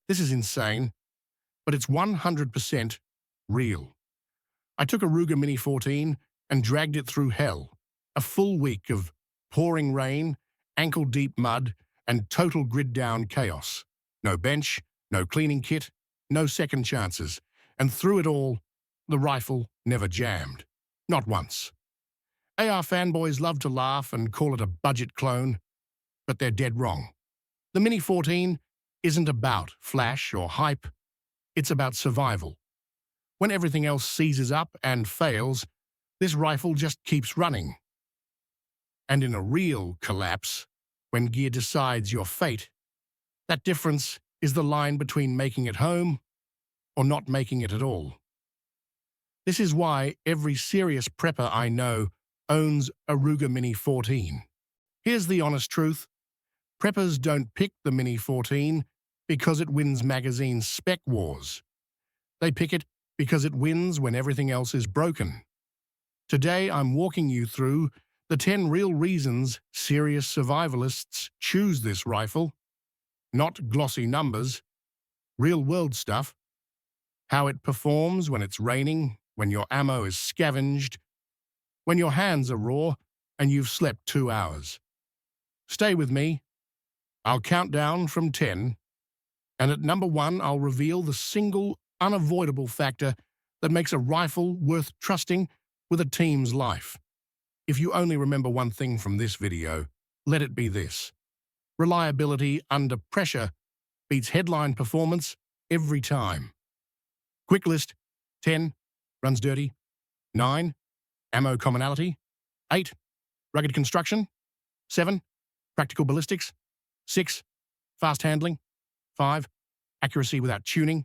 This is insane, but it's 100% real. I took a Ruger Mini-14 and dragged it through hell. A full week of pouring rain, ankle-deep mud, and total grid-down chaos. No bench, no cleaning kit, no second chances. And through it all, the rifle never jammed. Not once. AR fanboys love to laugh and call it a budget clone, but they're dead wrong. The Mini-14 isn't about flash or hype. It's about survival. When everything else seizes up and fails, this rifle just keeps running. And in a real collapse, when gear decides your fate, that difference is the line between making it home or not making it at all. This is why every serious prepper I know owns a Ruger Mini-14. Here's the honest truth. Preppers don't pick the Mini-14 because it wins magazine spec wars. They pick it because it wins when everything else is broken. Today, I'm walking you through the 10 real reasons serious survivalists choose this rifle. Not glossy numbers, real-world stuff. How it performs when it's raining, when your ammo is scavenged, when your hands are raw and you've slept 2 hours. Stay with me. I'll count down from 10, and at number 1, I'll reveal the single, unavoidable factor that makes a rifle worth trusting with a team's life. If you only remember one thing from this video, let it be this. Reliability under pressure beats headline performance every time. Quick list: 10, runs dirty; 9, ammo commonality; 8, rugged construction; 7, practical ballistics; 6, fast handling; 5, accuracy without tuning;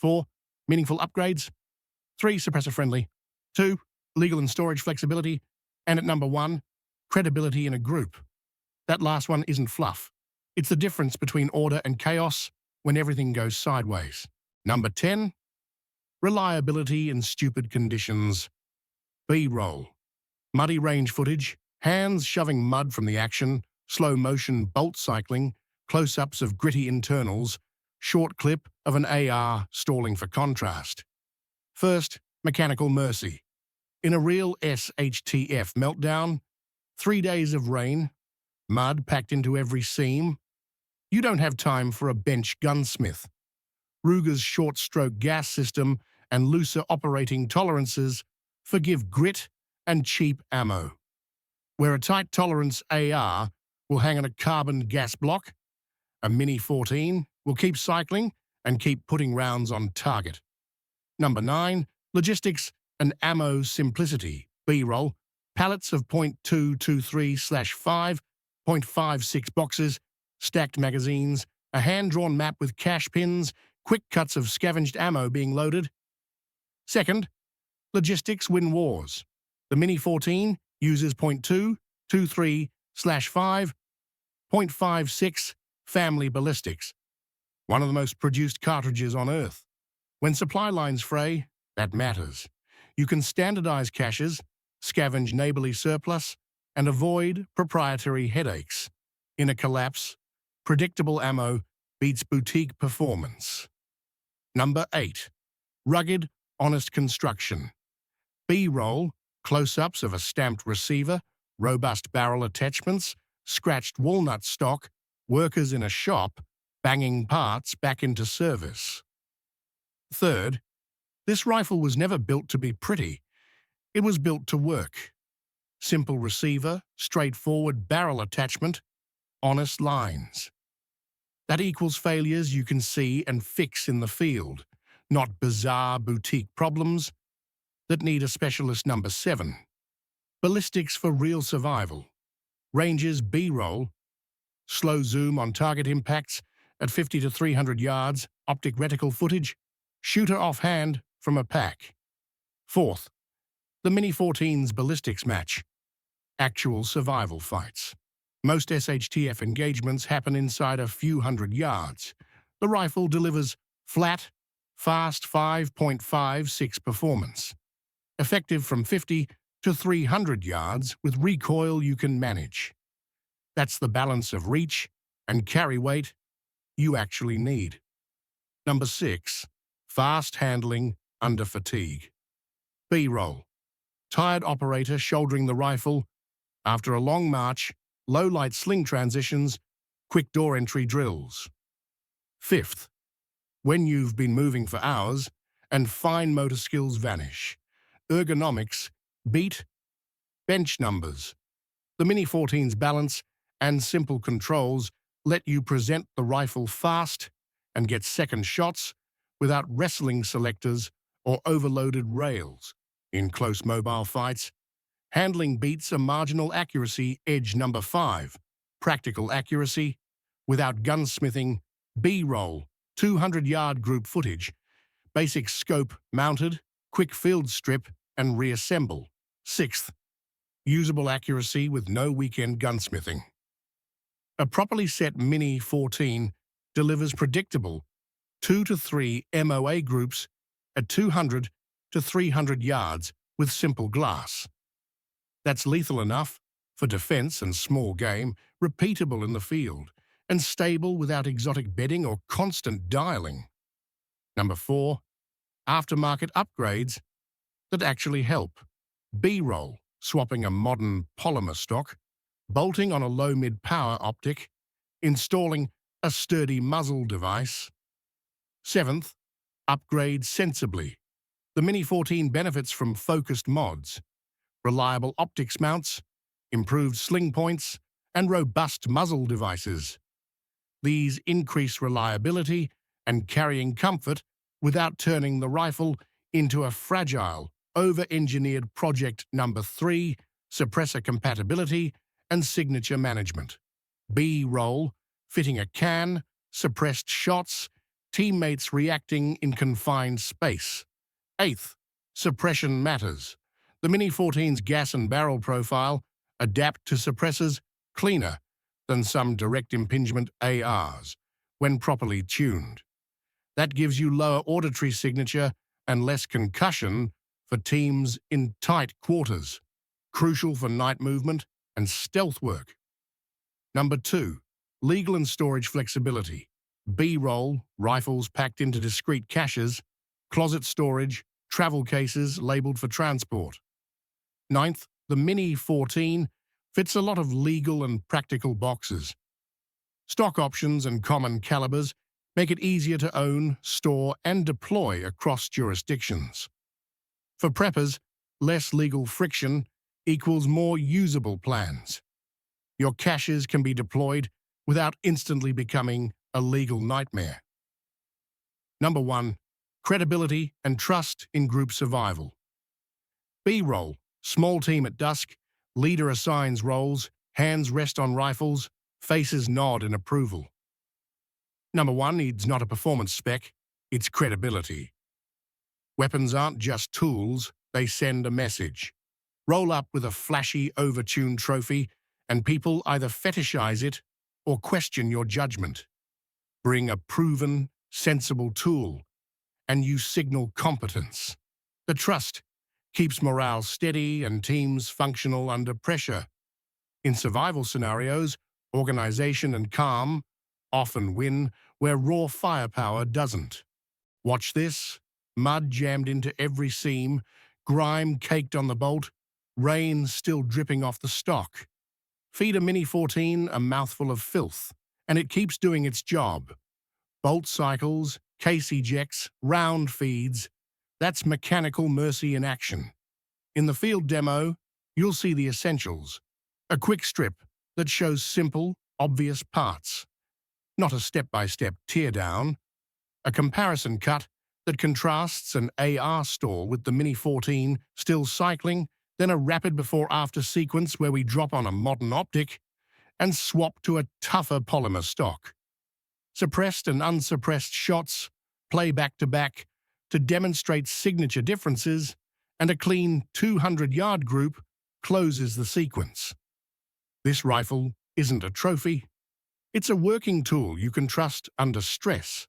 4, meaningful upgrades; 3, suppressor-friendly; 2, legal and storage flexibility; and at number 1, credibility in a group. That last one isn't fluff. It's the difference between order and chaos when everything goes sideways. Number 10, reliability in stupid conditions. B-roll. Muddy range footage, hands shoving mud from the action, slow-motion bolt cycling, close-ups of gritty internals, short clip of an AR stalling for contrast. First, mechanical mercy. In a real SHTF meltdown, 3 days of rain, mud packed into every seam, you don't have time for a bench gunsmith. Ruger's short-stroke gas system and looser operating tolerances forgive grit and cheap ammo. Where a tight-tolerance AR will hang on a carbon gas block, a Mini-14 will keep cycling and keep putting rounds on target. Number 9, logistics and ammo simplicity. B-roll, pallets of .223/5, .56 boxes, stacked magazines, a hand-drawn map with cash pins, quick cuts of scavenged ammo being loaded. Second, logistics win wars. The Mini-14 uses .223/5, .56 family ballistics, one of the most produced cartridges on Earth. When supply lines fray, that matters. You can standardize caches, scavenge neighborly surplus, and avoid proprietary headaches. In a collapse, predictable ammo beats boutique performance. Number 8, rugged, honest construction. B-roll, close-ups of a stamped receiver, robust barrel attachments, scratched walnut stock, workers in a shop, banging parts back into service. Third, this rifle was never built to be pretty. It was built to work. Simple receiver, straightforward barrel attachment, honest lines. That equals failures you can see and fix in the field, not bizarre boutique problems that need a specialist. Number 7, ballistics for real survival. Ranges B-roll, slow zoom on target impacts at 50 to 300 yards, optic reticle footage, shooter offhand from a pack. Fourth, the Mini-14's ballistics match. Actual survival fights. Most SHTF engagements happen inside a few hundred yards. The rifle delivers flat, fast 5.56 performance. Effective from 50 to 300 yards with recoil you can manage. That's the balance of reach and carry weight you actually need. Number 6. Fast handling under fatigue. B-roll. Tired operator shouldering the rifle. After a long march, low-light sling transitions, quick door entry drills. 5th. When you've been moving for hours and fine motor skills vanish. Ergonomics beat bench numbers. The Mini-14's balance and simple controls let you present the rifle fast and get second shots without wrestling selectors or overloaded rails. In close mobile fights, handling beats a marginal accuracy edge. Number 5. Practical accuracy without gunsmithing. B-roll, 200-yard group footage, basic scope mounted, quick field strip and reassemble. 6th. Usable accuracy with no weekend gunsmithing. A properly set Mini-14 delivers predictable 2 to 3 MOA groups at 200 to 300 yards with simple glass. That's lethal enough for defense and small game, repeatable in the field, and stable without exotic bedding or constant dialing. Number 4. Aftermarket upgrades that actually help. B-roll, swapping a modern polymer stock, bolting on a low-mid power optic, installing a sturdy muzzle device. 7th. Upgrade sensibly. The Mini-14 benefits from focused mods, reliable optics mounts, improved sling points, and robust muzzle devices. These increase reliability and carrying comfort without turning the rifle into a fragile, over-engineered project. Number 3. Suppressor compatibility and signature management. B-roll, fitting a can, suppressed shots, teammates reacting in confined space. 8th. Suppression matters. The Mini-14's gas and barrel profile adapt to suppressors cleaner than some direct impingement ARs when properly tuned. That gives you lower auditory signature and less concussion for teams in tight quarters, crucial for night movement and stealth work. Number 2. Legal and storage flexibility. B-roll, rifles packed into discrete caches, closet storage, travel cases labeled for transport. 9th. The Mini-14 fits a lot of legal and practical boxes. Stock options and common calibers make it easier to own, store, and deploy across jurisdictions. For preppers, less legal friction equals more usable plans. Your caches can be deployed without instantly becoming a legal nightmare. Number 1. Credibility and trust in group survival. B-roll, small team at dusk, leader assigns roles, hands rest on rifles, faces nod in approval. Number 1 needs not a performance spec, it's credibility. Weapons aren't just tools, they send a message. Roll up with a flashy, overtuned trophy, and people either fetishize it or question your judgment. Bring a proven, sensible tool, and you signal competence. The trust keeps morale steady and teams functional under pressure. In survival scenarios, organization and calm often win where raw firepower doesn't. Watch this: mud jammed into every seam, grime caked on the bolt, rain still dripping off the stock. Feed a Mini-14 a mouthful of filth, and it keeps doing its job. Bolt cycles, case ejects, round feeds. That's mechanical mercy in action. In the field demo, you'll see the essentials. A quick strip that shows simple, obvious parts. Not a step-by-step teardown. A comparison cut that contrasts an AR store with the Mini-14 still cycling, then a rapid before-after sequence where we drop on a modern optic and swap to a tougher polymer stock. Suppressed and unsuppressed shots play back-to-back to demonstrate signature differences, and a clean 200-yard group closes the sequence. This rifle isn't a trophy. It's a working tool you can trust under stress.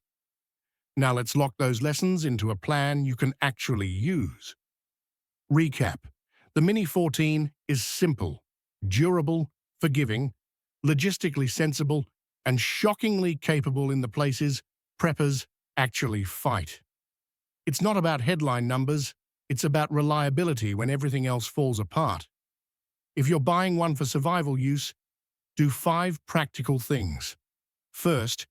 Now let's lock those lessons into a plan you can actually use. Recap. The Mini-14 is simple, durable, forgiving, logistically sensible, and shockingly capable in the places preppers actually fight. It's not about headline numbers, it's about reliability when everything else falls apart. If you're buying one for survival use, do 5 practical things. First,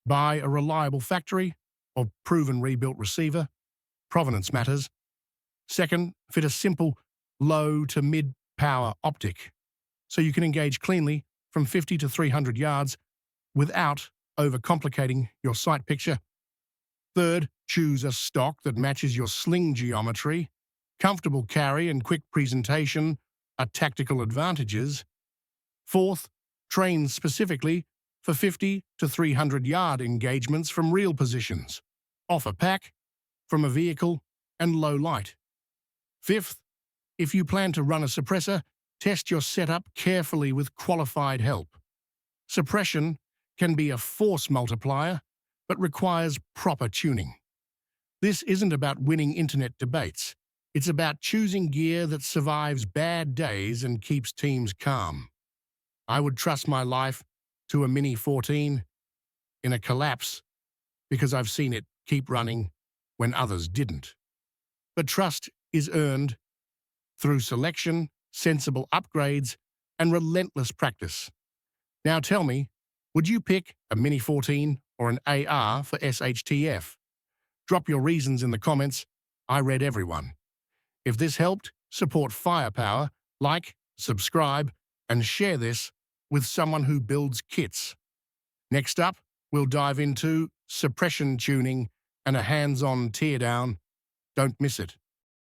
buy a reliable factory or proven rebuilt receiver. Provenance matters. Second, fit a simple low to mid-power optic so you can engage cleanly from 50 to 300 yards without overcomplicating your sight picture. Third, choose a stock that matches your sling geometry. Comfortable carry and quick presentation are tactical advantages. Fourth, train specifically for 50 to 300 yard engagements from real positions. Offer pack from a vehicle and low light. Fifth, if you plan to run a suppressor, test your setup carefully with qualified help. Suppression can be a force multiplier, but requires proper tuning. This isn't about winning internet debates. It's about choosing gear that survives bad days and keeps teams calm. I would trust my life to a Mini-14 in a collapse because I've seen it keep running when others didn't. But trust is earned through selection, sensible upgrades, and relentless practice. Now tell me, would you pick a Mini-14 or an AR for SHTF? Drop your reasons in the comments. I read everyone. If this helped, support Firepower, like, subscribe, and share this with someone who builds kits. Next up, we'll dive into suppression tuning and a hands-on teardown. Don't miss it.